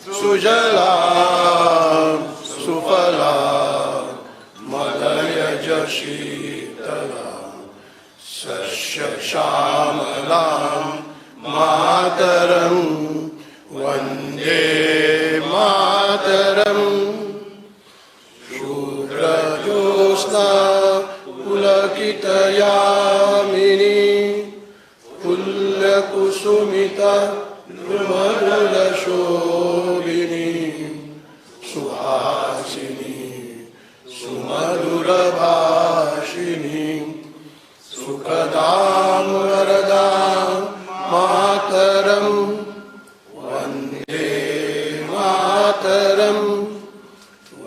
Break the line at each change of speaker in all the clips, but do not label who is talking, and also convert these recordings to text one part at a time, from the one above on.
सुजलां सुफलां मलयज शीतलां सस्यश्यामलां मातरं वन्दे मातरं। शुभ्रज्योत्स्ना पुलकितयामिनी पुल्यकुसुमिता मरुलशोभिनी सुहासिनी सुमधुरभाषिणी सुखदां वरदां मातरं वन्दे मातरं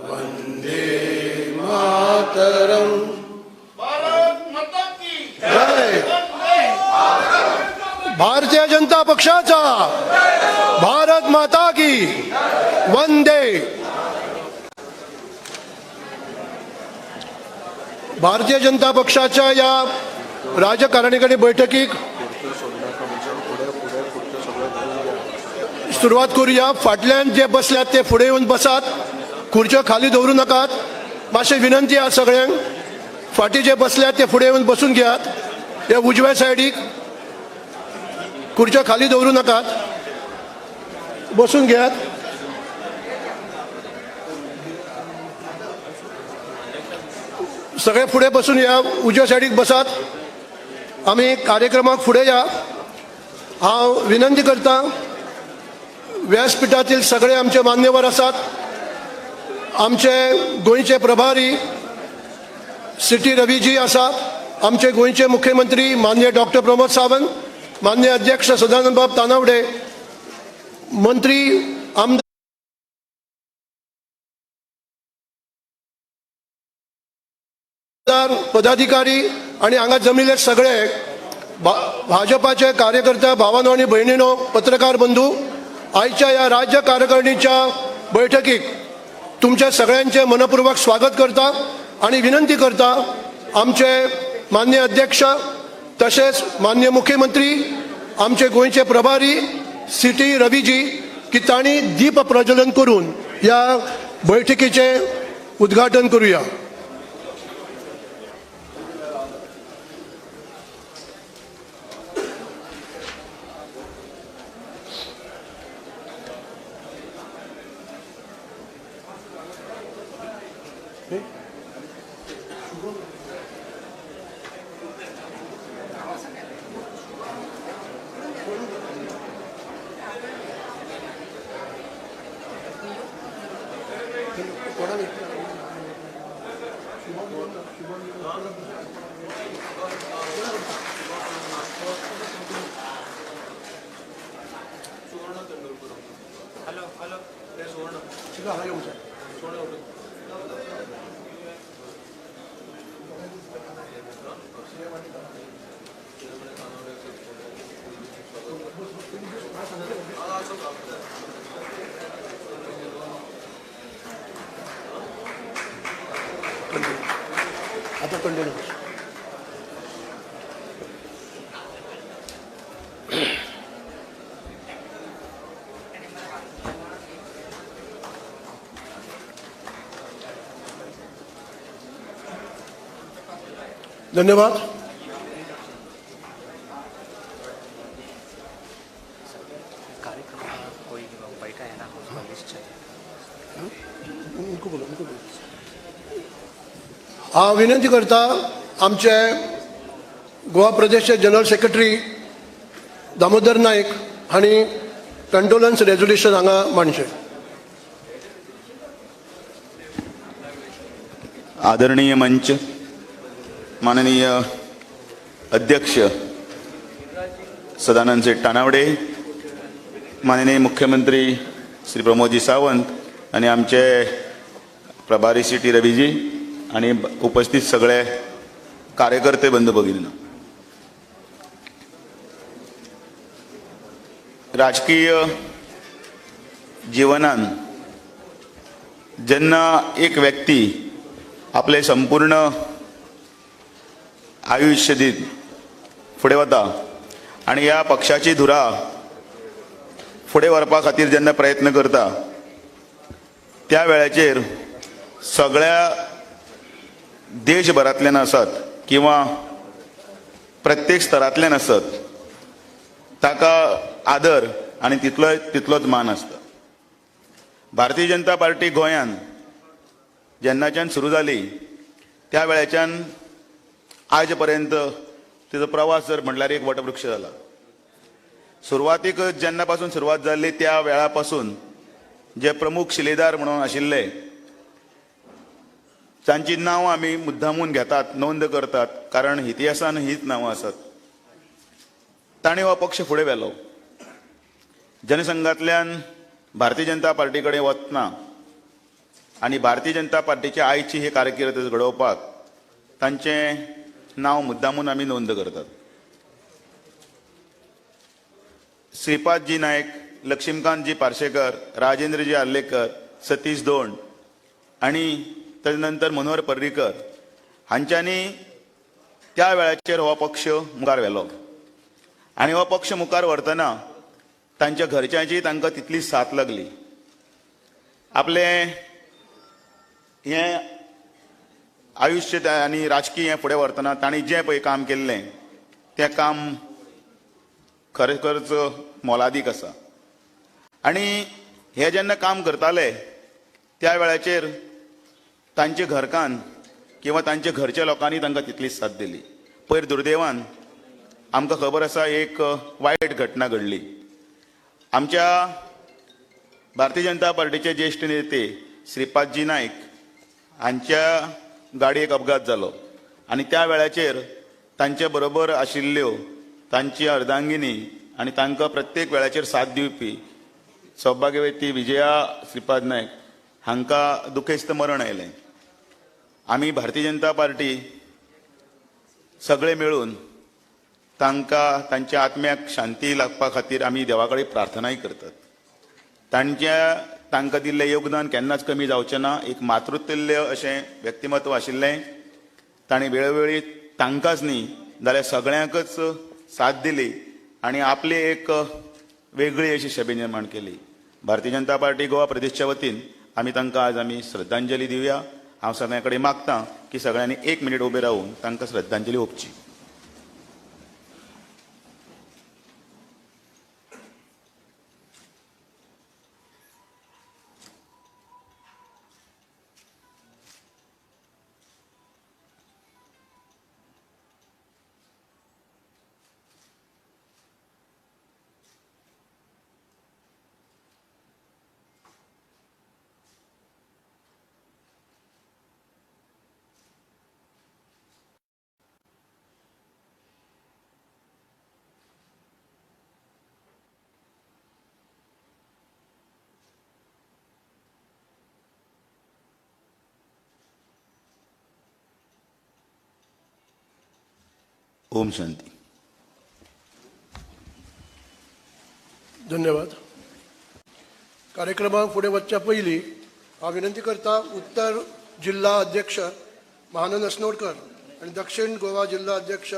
वन्दे मातरं। भारत माता की जय। भारतीय जनता पक्षाचा भारत माता की वंदे। भारतीय जनता पक्षाच्या या राजकारणी बैठकीक सुरुवात करूया। फाटल्यान जे बसल्यात ते फुडें येवन बसात, खुर्च्यो खाली दवरू नाकात। मातशें विनंती आहा सगळ्यांक, फाटी जे बसल्यात ते फुडें येवन बसून घेयात। या उजव्या सायडीक खुर्च्यो खाली दवरू नाकात, बसून घेयात। सगळे फुडें बसून या, उजव्या सायडीक बसात। आमी कार्यक्रमाक फुडें या। हांव विनंती करता, व्यासपीठातील सगळे आमचे मान्यवर आसात। आमचे गोंयचे प्रभारी सिटी रवीजी आसात, आमचे गोंयचे मुख्यमंत्री माननीय डॉक्टर प्रमोद सावंत, माननीय अध्यक्ष सदानंद बाब तानावडे, मंत्री आमदार पदाधिकारी आणि हांगा जमिल्ले सगळे भाजपाचे कार्यकर्ते भावांनो आणि भयणींनो, पत्रकार बंधू, आयच्या या राज्य कार्यकारिणीच्या बैठकीक तुमच्या सगळ्यांचे मनपूर्वक स्वागत करता आणि विनंती करता, आमचे माननीय अध्यक्ष तसेच माननीय मुख्यमंत्री, आमचे गोंयचे प्रभारी सिटी रवीजी, की तांणी दीप प्रज्वलन करून या बैठकीचे उद्घाटन करूया। आता कंटिन्यू। धन्यवाद। हांव विनंती करता, आमचे गोवा प्रदेशचे जनरल सेक्रेटरी दामोदर नायक हांणी कंडोलन्स रेजोल्यूशन हांगा मांडचें।
आदरणीय मंच, माननीय अध्यक्ष सदानंद सेठ तानावडे, माननीय मुख्यमंत्री श्री प्रमोदजी सावंत आणि आमचे प्रभारी सिटी रवीजी आणि उपस्थित सगळे कार्यकर्ते बंधू भगिनींनो, राजकीय जीवनान जेन्ना एक व्यक्ती आपले संपूर्ण आयुष्य दीत फुडें वता आणि ह्या पक्षाची धुरा फुडें व्हरपा खातीर जेन्ना प्रयत्न करता त्या वेळाचेर सगळ्या देशभरांतल्यान आसात किंवा प्रत्येक स्तरांतल्यान आसत ताका आदर आनी तितलोच मान आसता. भारतीय जनता पार्टी गोंयांत जेन्नाच्यान सुरू जाली त्या वेळाच्यान आज पर्यंत तिचो प्रवास जर म्हटल्यार एक वटवृक्ष जाला. सुरवातीक जेन्ना पासून सुरवात जाल्ली त्या वेळा पासून जे प्रमुख शिलेदार म्हणून आशिल्ले तांची नांवां आमी मुद्दामून घेतात, नोंद करतात, कारण इतिहासान हीच नांवां आसात. ताणें हो पक्ष फुडें व्हेलो. जनसंघांतल्यान भारतीय जनता पार्टी कडेन वतना आनी भारतीय जनता पार्टीची आयची ही कारकीर्द घडोवपाक तांचें नांव मुद्दामून आमी नोंद करतात. श्रीपादजी नायक, लक्ष्मीकांतजी पार्सेकर, राजेंद्रजी आर्लेकर, सतीश दोंड आनी ताजे नंतर मनोहर पर्रीकर हांच्यांनी त्या वेळाचेर हो पक्ष मुखार व्हेलो. आनी हो पक्ष मुखार व्हरतना तांच्या घरच्यांची तांकां तितली साथ लागली. आपले हें आयुश्य आनी राजकीय हें फुडें व्हरतना तांणी जें पळय काम केल्लें तें काम खरेखरच मोलादीक आसा. आनी हे जेन्ना काम करताले त्या वेळाचेर तांचे घरकान किंवा तांच्या घरच्या लोकांनी तांकां तितलीच साथ दिली. पयर दुर्दैवान आमकां खबर आसा एक वायट घटना घडली. आमच्या भारतीय जनता पार्टीचे ज्येश्ठ नेते श्रीपादजी नायक हांच्या गाडयेक अपघात जालो आनी त्या वेळाचेर तांचे बरोबर आशिल्ल्यो तांची अर्धांगिनी आनी तांकां प्रत्येक वेळाचेर साथ दिवपी सौभाग्यवती विजया श्रीपाद नायक हांकां दुखेस्त मरण आयलें. आमी भारतीय जनता पार्टी सगळे मेळून तांकां तांच्या आत्म्याक शांती लागपा खातीर आमी देवा कडेन प्रार्थनाय करतात. तांकां दिल्लें योगदान केन्नाच कमी जावचें ना. एक मातृतुल्य अशें व्यक्तिमत्व आशिल्लें. तांणी वेळोवेळी तांकांच न्ही जाल्यार सगळ्यांकच साथ दिली आनी आपली एक वेगळी अशी छबी निर्माण केली. भारतीय जनता पार्टी गोवा प्रदेशच्या वतीन आमी तांकां आज आमी श्रद्धांजली दिवया. हांव सगळ्यां कडेन मागतां की सगळ्यांनी 1 मिनीट उबे रावन तांकां श्रद्धांजली ओंपची. ओम शांती.
धन्यवाद. कार्यक्रमाक फुडें वचच्या पयलीं हांव विनंती करता उत्तर जिल्हा अध्यक्ष महानंद असनोडकर आनी दक्षिण गोवा जिल्हा अध्यक्ष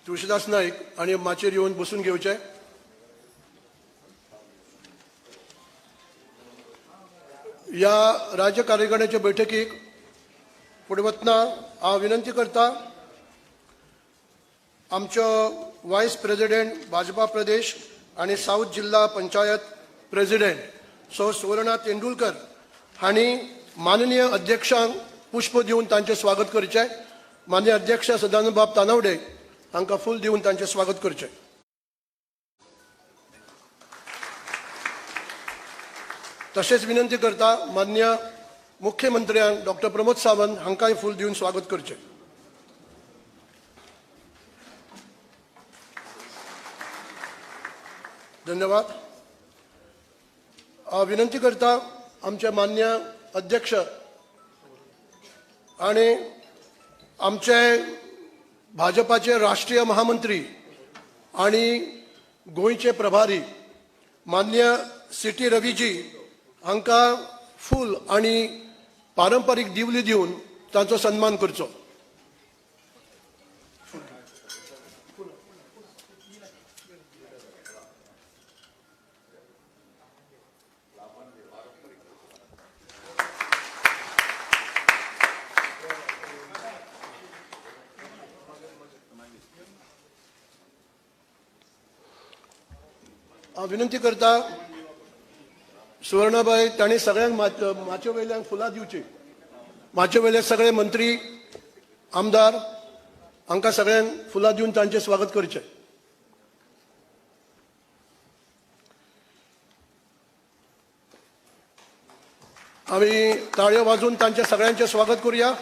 तुळशीदास नाईक आनी माचेर येवन बसून घेवचे. ह्या राज्य कार्यकारिणीचे बैठकीक फुडें वतना हांव विनंती करता आमचो वायस प्रेसिडेंट भाजपा प्रदेश आनी साऊथ जिल्हा पंचायत प्रेसिडेंट सौ सुवर्णा तेंडुलकर हांणी माननीय अध्यक्षांक पुष्प दिवन तांचें स्वागत करचें. माननीय अध्यक्ष सदानंद बाब तानावडे हांकां फूल दिवन तांचें स्वागत करचें. तशेंच विनंती करता माननीय मुख्यमंत्र्यांक डॉक्टर प्रमोद सावंत हांकांय फूल दिवन स्वागत करचें. धन्यवाद. विनंती करता आमचे मान्य अध्यक्ष आणि आमचे भाजपाचे राष्ट्रीय महामंत्री आणि गोंयचे प्रभारी मान्य सी.टी. रवीजी हांकां फूल आणि पारंपारीक दिवली दिवन तांचो सन्मान करचो. हांव विनंती करता सुवर्णाबाई तांणी सगळ्यांक माचे वयल्यान फुलां दिवची. माचे वयले सगळे मंत्री आमदार हांकां सगळ्यांक फुलां दिवन तांचें स्वागत करचें. आमी ताळयो वाजून तांचे सगळ्यांचें स्वागत करुया.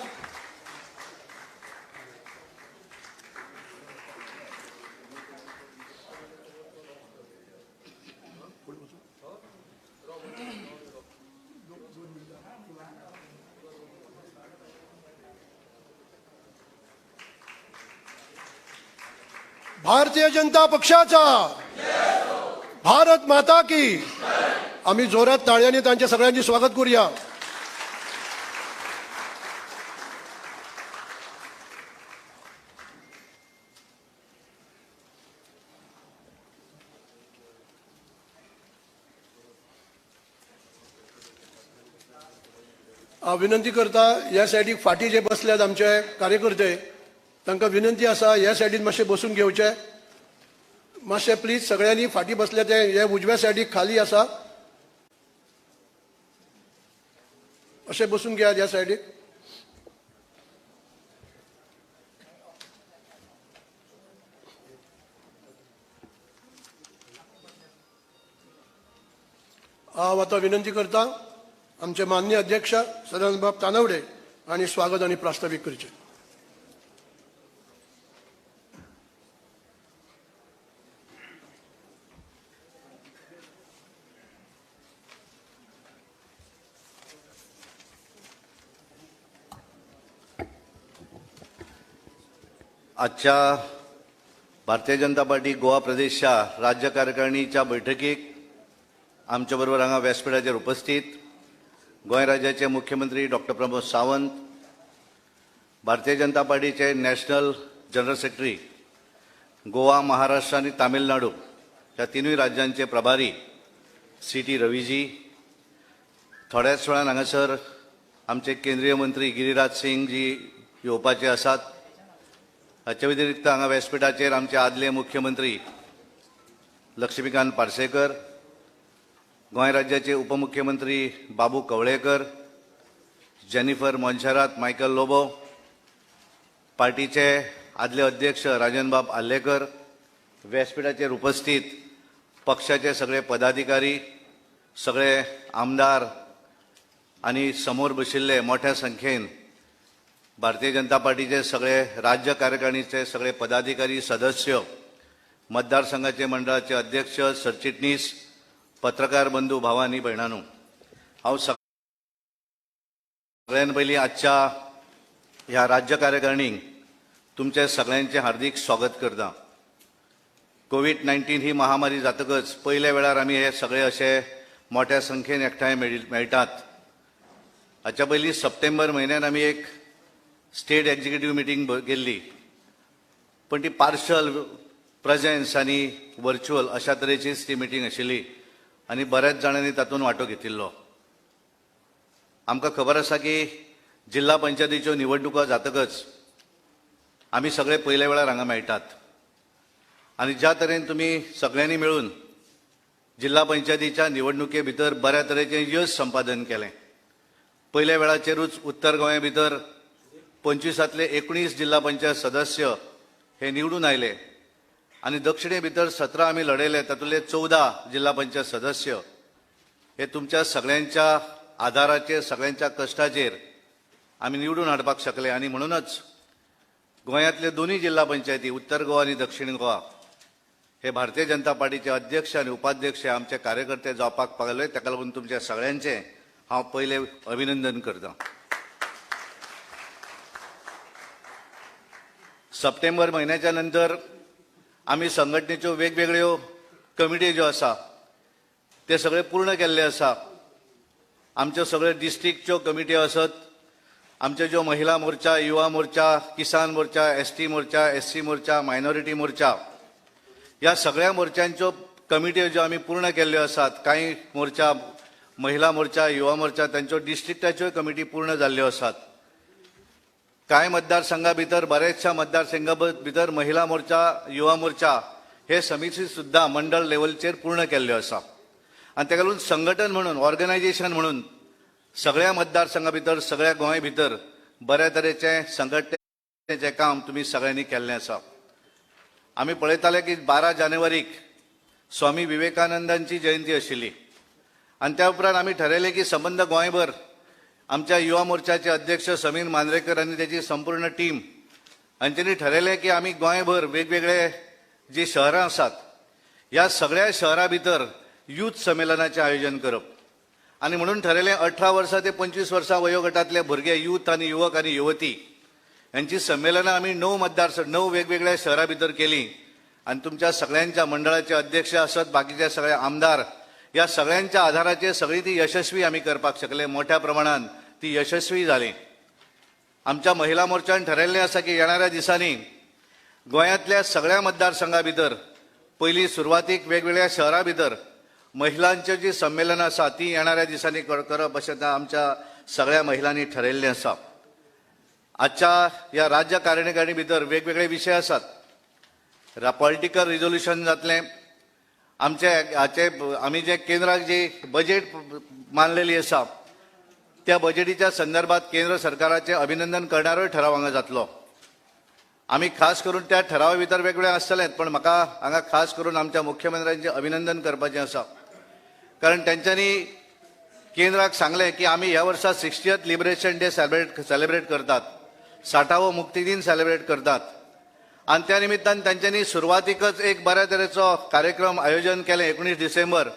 भारतीय जनता पक्षाचा भारत माता की. आम्ही जोरात ताळ्यांनी त्यांच्या सगळ्यांची स्वागत करूया. हांव विनंती करता ह्या सायडीक फाटी जे बसल्यात आमचे कार्यकर्ते तांकां विनंती आसा ह्या सायडीन मातशें बसून घेवचे. मातशें प्लीज सगळ्यांनी फाटी बसले ते हे उजव्या सायडीक खाली आसा अशें बसून घेयात ह्या सायडीक. हांव आतां विनंती करता आमचे माननीय अध्यक्ष सदानंद तानवडे हांणी स्वागत आनी प्रास्ताविक करचें.
आजच्या भारतीय जनता पार्टी गोवा प्रदेशच्या राज्य कार्यकारिणीच्या बैठकीक आमच्या बरोबर हांगा व्यासपीठाचेर उपस्थित गोंय राज्याचे मुख्यमंत्री डॉक्टर प्रमोद सावंत, भारतीय जनता पार्टीचे national general secretary Goa, Maharashtra आणि तामिळनाडू ह्या तिनूय राज्यांचे प्रभारी सी.टी. रवीजी, थोड्याच वेळान हांगासर आमचे केंद्रीय मंत्री गिरिराज सिंग जी येवपाचे आसात. हाचे व्यतिरिक्त हांगा व्यासपीठाचेर आमचे आदले मुख्यमंत्री लक्ष्मीकांत पार्सेकर, गोंय राज्याचे उपमुख्यमंत्री बाबू कवळेकर, जेनिफर मोन्सेरात मायकल लोबो, पार्टीचे आदले अध्यक्ष राजनबाब आल्लेकर, व्यासपीठाचेर उपस्थित पक्षाचे सगळे पदाधिकारी, सगळे आमदार आणि समोर बशिल्ले मोठ्या संख्येन भारतीय जनता पार्टीचे सगळे राज्य कार्यकारिणीचे सगळे पदाधिकारी, सदस्य, मतदारसंघाचे मंडळाचे अध्यक्ष, सरचिटणीस, पत्रकार बंधू, भाव आणि भयणांनो, हांव सगळ्यां पयलीं आजच्या ह्या राज्य कार्यकारिणीक तुमचे सगळ्यांचे हार्दिक स्वागत करता. कोविड-19 ही महामारी जातकच पयल्या वेळार आमी हे सगळे अशे मोठ्या संख्येन एकठांय मेळटात. हाच्या पयलीं सप्टेंबर म्हयन्यान आमी एक स्टेट एक्झिक्युटिव्ह मिटींग गेल्ली, पण ती पार्शल प्रेजेन्स आनी व्हर्च्युअल अशा तरेचीच ती मिटींग आशिल्ली आनी बऱ्याच जाणांनी तातूंत वांटो घेतिल्लो. आमकां खबर आसा की जिल्हा पंचायतीच्यो निवडणुका जातकच आमी सगळे पयल्या वेळार हांगा मेळटात आनी ज्या तरेन तुमी सगळ्यांनी मेळून जिल्हा पंचायतीच्या निवडणुके भितर बऱ्या तरेचें यश संपादन केलें. पयल्या वेळाचेरूच उत्तर गोंया भितर 25तले 19 जिल्हा पंचायत सदस्य हे निवडून आयले आणि दक्षिणे भितर 17 आमी लढयले, तातूंतले 14 जिल्हा पंचायत सदस्य हे तुमच्या सगळ्यांच्या आधाराचेर, सगळ्यांच्या कश्टाचेर आमी निवडून हाडपाक शकले. आणि म्हणूनच गोंयांतले दोन्ही जिल्हा पंचायती उत्तर गोवा आणि दक्षिण गोवा हे भारतीय जनता पार्टीचे अध्यक्ष आणि उपाध्यक्ष आमचे कार्यकर्ते जावपाक पावले. ताका लागून तुमच्या सगळ्यांचे हांव पहिले अभिनंदन करता. सप्टेंबर महिन्याच्या नंतर आमी संघटनेच्यो वेगवेगळ्यो कमिटी ज्यो आसा ते सगळे पूर्ण केल्ले आसा. आमच्यो सगळे डिस्ट्रिक्टच्यो कमिटी आसत, आमचे ज्यो महिला मोर्चा, युवा मोर्चा, किसान मोर्चा, एसटी मोर्चा, एससी मोर्चा, मायनॉरिटी मोर्चा, ह्या सगळ्या मोर्चांच्यो कमिटी ज्यो आमी पूर्ण केल्ल्यो आसात. काही मोर्चा, महिला मोर्चा, युवा मोर्चा तांच्यो डिस्ट्रिक्टाच्यो कमिटी पूर्ण जाल्ल्यो आसात. कांय मतदारसंघा भितर, बऱ्याचशा मतदारसंघा भितर महिला मोर्चा, युवा मोर्चा हे समिती सुद्धा मंडळ लेवलचेर पूर्ण केल्ल्यो आसा आनी ताका लागून संघटन म्हणून ऑर्गनायझेशन म्हणून सगळ्या मतदारसंघा भितर सगळ्या गोंय भितर बऱ्या तरेचें संघटनेचें काम तुमी सगळ्यांनी केल्लें आसा. आमी पळयताले की 12 जानेवारीक स्वामी विवेकानंदांची जयंती आशिल्ली आनी त्या उपरांत आमी थारायलें की संबंद गोंयभर आमच्या युवा मोर्चाचे अध्यक्ष समीर मांद्रेकर आनी त्याची संपूर्ण टीम हांच्यांनी थारायलें की आमी गोंयभर वेगवेगळे जी शहरां आसात ह्या सगळ्या शहरां भितर यूथ संमेलनाचें आयोजन करप आनी म्हणून थारायलें 18 वर्सां ते 25 वर्सां वयोगटांतले भुरगे यूथ आनी युवक आनी युवती यांची संमेलनां आमी 9 वेगवेगळ्या शहरां भितर केली आनी तुमच्या सगळ्यांच्या मंडळाचे अध्यक्ष आसत बाकीचे सगळे आमदार या सगळ्यांच्या आधाराचेर सगळी ती यशस्वी आमी करपाक शकले. मोठ्या प्रमाणात ती यशस्वी जाली. आमच्या महिला मोर्चान ठरयल्लें आसा की येणाऱ्या दिसांनी गोंयांतल्या सगळ्या मतदारसंघां भितर पयलीं सुरवातीक वेगवेगळ्या शहरां भितर महिलांची जी संमेलनां आसा ती येणाऱ्या दिसांनी करप अशें आमच्या सगळ्या महिलांनी ठरयल्लें आसा. आजच्या ह्या राज्य कार्यकारिणी भितर वेगवेगळे विशय आसात. पॉलिटिकल रिझोल्युशन जातलें. आमी जे केंद्राक जी बजेट मांडलेली आसा त्या बजेटीच्या संदर्भात केंद्र सरकाराचे अभिनंदन करणारोय ठराव हांगा जातलो. आमी खास करून त्या ठरावा भितर वेगवेगळे आसतलें पण म्हाका हांगा खास करून आमच्या मुख्यमंत्र्यांचें अभिनंदन करपाचें आसा कारण त्यांच्यानी केंद्राक सांगलें की आमी ह्या वर्सा 60th लिबरेशन डे सेलिब्रेट करतात, 60वो मुक्ती दिन सेलिब्रेट करतात आणि त्या निमित्तान त्यांच्यानी सुरवातीकच एक बऱ्या तरेचो कार्यक्रम आयोजन केलें 19 डिसेंबर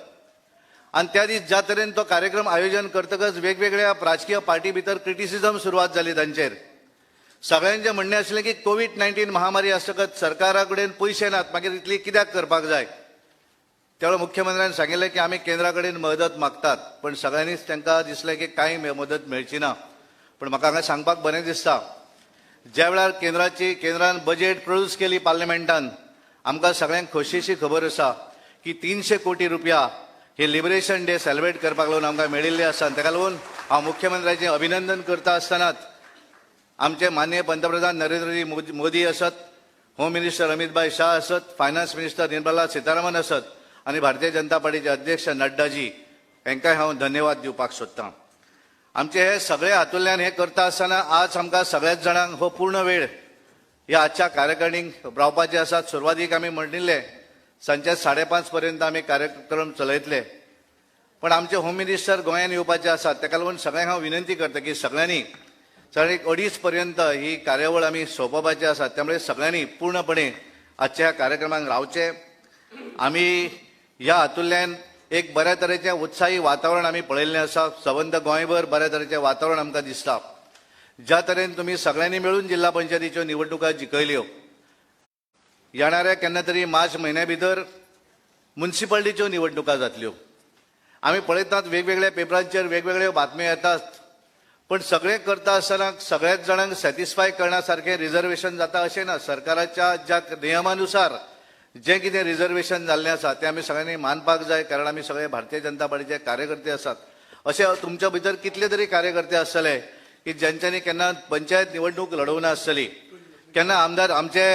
आणि त्या दीस ज्या तरेन तो कार्यक्रम आयोजन करतकच वेगवेगळ्या राजकीय पार्टी भितर क्रिटिसिजम सुरवात जाली तांचेर. सगळ्यांचें म्हणणें आसलें की कोविड-19 महामारी आसतकच सरकारा कडेन पयशे नात मागीर इतली कित्याक करपाक जाय. त्यावेळी मुख्यमंत्र्यान सांगिल्लें की आमी केंद्रा कडेन मदत मागतात पण सगळ्यांनीच तांकां दिसलें की कांय मदत मेळची ना. पण म्हाका हांगा सांगपाक बरें दिसता ज्या वेळार केंद्रान बजेट प्रोड्यूस केली पार्लिमेंटान आमकां सगळ्यांक खोशयेची खबर आसा की 300 कोटी रुपया हे लिबरेशन डे सेलिब्रेट करपाक लागून आमकां मेळिल्ले आसा. ताका लागून हांव मुख्यमंत्र्याचें अभिनंदन करता आसतनाच आमचे माननीय पंतप्रधान नरेंद्रजी मोदी आसत, होम मिनिस्टर अमित भाई शाह आसत, फायनान्स मिनिस्टर निर्मला सीतारामन आसत आणि भारतीय जनता पार्टीचे अध्यक्ष नड्डाजी हांकांय हांव धन्यवाद दिवपाक सोदतां. आमचे हे सगळे हातूंतल्यान हे करता आसतना आज आमकां सगळ्याच जाणांक हो पूर्ण वेळ ह्या आजच्या कार्यकारिणीक रावपाचे आसात. सुरवातीक आमी म्हणिल्ले सांजचे 5:30 पर्यंत आमी कार्यक्रम चलयतले पण आमचे होम मिनिस्टर गोंयांत येवपाचे आसात. ताका लागून सगळ्यांक हांव विनंती करता की सगळ्यांनी 2:30 पर्यंत ही कार्यावळ आमी सोंपोवपाची आसा. त्यामुळे सगळ्यांनी पूर्णपणे आजच्या ह्या कार्यक्रमाक रावचे. आमी ह्या हातूंतल्यान एक बऱ्या तरेचें उत्साही वातावरण आमी पळयल्लें आसा. सबंद गोंयभर बऱ्या तरेचें वातावरण आमकां दिसता. ज्या तरेन तुमी सगळ्यांनी मेळून जिल्हा पंचायतीच्यो निवडणुका जिखयल्यो येणाऱ्या केन्ना तरी मार्च म्हयन्या भितर म्युनिसिपालिटीच्यो निवडणुका जातल्यो. आमी पळयतात वेगवेगळ्या पेपरांचेर वेगवेगळ्यो बातम्यो येतात पण सगळें करता आसतना सगळ्याच जाणांक सॅटिस्फाय करण्या सारकें रिजर्वेशन जाता अशें ना. सरकाराच्या ज्या नियमानुसार जे कितें रिजर्वेशन जाल्लें आसा तें आमी सगळ्यांनी मानपाक जाय कारण आमी सगळे भारतीय जनता पार्टीचे कार्यकर्ते आसात. अशे तुमच्या भितर कितले तरी कार्यकर्ते आसतले की ज्यांच्यांनी केन्ना पंचायत निवडणूक लडोवना आसतली, केन्ना आमदार आमचे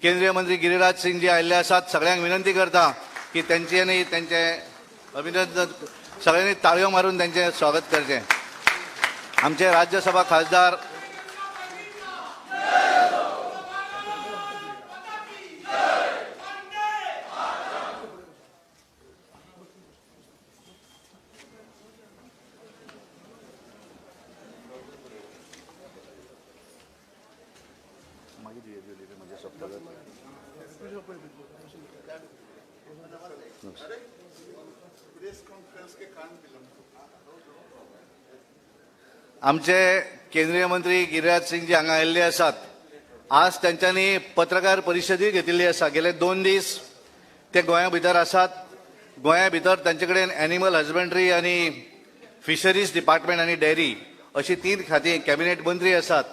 केंद्रीय मंत्री गिरिराज सिंग जी आयिल्ले आसात. सगळ्यांक विनंती करता की त्यांचे अभिनंदन सगळ्यांनी ताळयो मारून त्यांचे स्वागत करचें. आमचे राज्यसभा खासदार आमचे केंद्रीय मंत्री गिरिराज सिंग जी हांगा आयिल्ले आसात. आज त्यांच्यांनी पत्रकार परिशदूय घेतिल्ली आसा. गेले 2 दीस ते गोंया भितर आसात. गोंया भितर तांचे कडेन एनिमल हजबंड्री आनी फिशरीज डिपार्टमेंट आनी डेअरी अशी 3 खातीं कॅबिनेट मंत्री आसात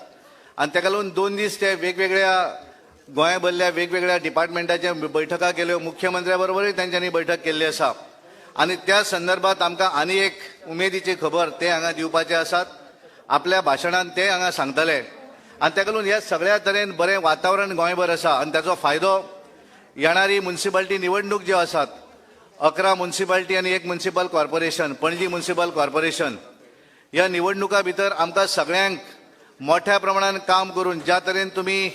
आनी ताका लागून 2 दीस ते वेगवेगळ्या गोंया भरल्या वेगवेगळ्या डिपार्टमेंटाच्या बैठका केल्यो. मुख्यमंत्र्या बरोबरूय तांच्यांनी बैठक केल्ली आसा आनी त्या संदर्भात आमकां आनी एक उमेदीची खबर ते हांगा दिवपाचे आसात. आपल्या भाशणांत ते हांगा सांगतले आनी ताका लागून ह्या सगळ्या तरेन बरें वातावरण गोंयभर आसा आनी ताचो फायदो येणारी म्युन्सिपाल्टी निवडणूक ज्यो आसात 11 म्युन्सिपाल्टी आनी 1 municipal corporation Panaji municipal corporation ह्या निवडणुका भितर आमकां सगळ्यांक मोठ्या प्रमाणात काम करून ज्या तरेन तुम्ही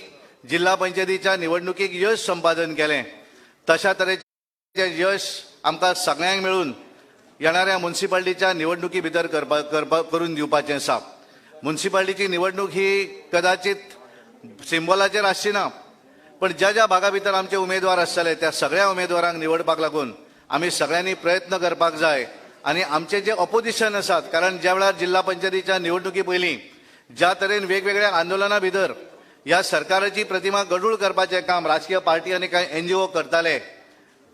जिल्हा पंचायतीच्या निवडणुकीक यश संपादन केलें तशा तरेचें यश आमकां सगळ्यांक मेळून येणाऱ्या म्युन्सिपाल्टीच्या निवडणुकी भितर करून दिवपाचें आसा. म्युन्सिपाल्टीची निवडणूक ही कदाचित सिंबलाचेर आसची ना, पण ज्या ज्या भागा भितर आमचे उमेदवार आसतले त्या सगळ्या उमेदवारांक निवडपाक लागून आमी सगळ्यांनी प्रयत्न करपाक जाय. आणि आमचे जे ऑपोजिशन आसात, कारण ज्या वेळार जिल्हा पंचायतीच्या निवडणुकी पयलीं ज्या तरेन वेगवेगळ्या आंदोलना भितर ह्या सरकाराची प्रतिमा गडूळ करपाचें काम राजकीय पार्टी आनी कांय NGO करताले,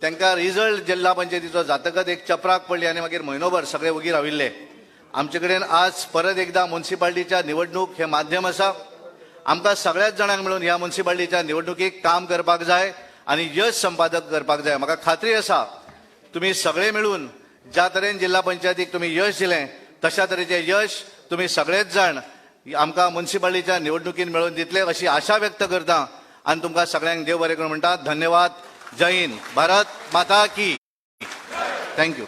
तांकां रिजल्ट जिल्हा पंचायतीचो जातकच एक चपराक पडली आनी मागीर म्हयनोभर सगळे ओगी राविल्ले. आमचे कडेन आज परत एकदा म्युन्सिपाल्टीच्या निवडणूक हे माध्यम आसा. आमकां सगळ्याच जाणांक मेळून ह्या म्युन्सिपाल्टीच्या निवडणुकीक काम करपाक जाय आनी यश संपादक करपाक जाय. म्हाका खात्री आसा तुम्ही सगळे मिळून ज्या तरेन जिल्हा पंचायतीक तुम्ही यश दिलें तशा तरेचें यश तुम्ही सगळेच जाण आमकां म्युन्सिपाल्टीच्या निवडणुकीन मेळून दितले अशी आशा व्यक्त करता आनी तुमकां सगळ्यांक देव बरें करूं म्हणटा. धन्यवाद. जय हिंद. भारत माता की. थँक्यू.